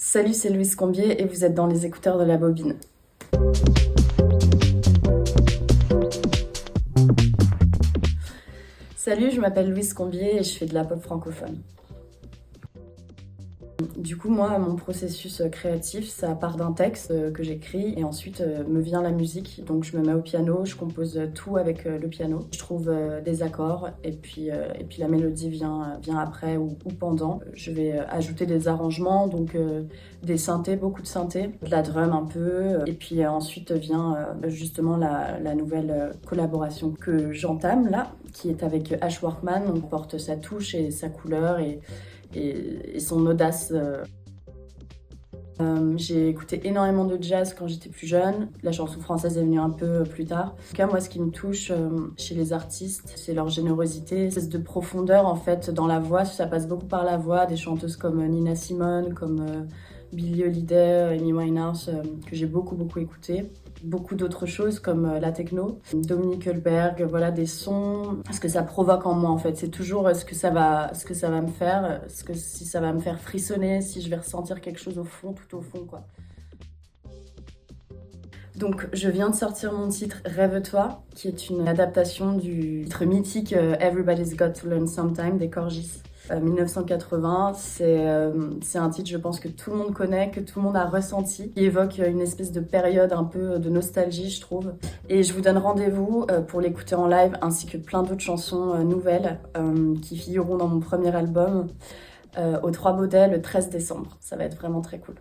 Salut, c'est Louise Combier et vous êtes dans les écouteurs de la bobine. Salut, je m'appelle Louise Combier et je fais de la pop francophone. Du coup, moi, mon processus créatif, ça part d'un texte que j'écris et ensuite me vient la musique. Donc je me mets au piano, je compose tout avec le piano. Je trouve des accords et puis la mélodie vient après ou pendant. Je vais ajouter des arrangements, donc des synthés, beaucoup de synthés, de la drum un peu. Et puis ensuite vient justement la nouvelle collaboration que j'entame là, qui est avec Ash Workman. On porte sa touche et sa couleur et son audace. J'ai écouté énormément de jazz quand j'étais plus jeune. La chanson française est venue un peu plus tard. En tout cas, moi, ce qui me touche chez les artistes, c'est leur générosité, une espèce de profondeur en fait dans la voix. Ça passe beaucoup par la voix. Des chanteuses comme Nina Simone, comme Billie Holiday, Amy Winehouse, que j'ai beaucoup écouté. Beaucoup d'autres choses comme la techno, Dominique Hulberg, voilà des sons, ce que ça provoque en moi en fait. C'est toujours ce que ça va me faire, si ça va me faire frissonner, si je vais ressentir quelque chose au fond, tout au fond quoi. Donc je viens de sortir mon titre Rêve-toi, qui est une adaptation du titre mythique Everybody's Got to Learn Sometime des Corgis. 1980, c'est un titre, je pense, que tout le monde connaît, que tout le monde a ressenti, qui évoque une espèce de période un peu de nostalgie, je trouve. Et je vous donne rendez-vous pour l'écouter en live, ainsi que plein d'autres chansons nouvelles qui figureront dans mon premier album au Trois Baudets le 13 décembre. Ça va être vraiment très cool.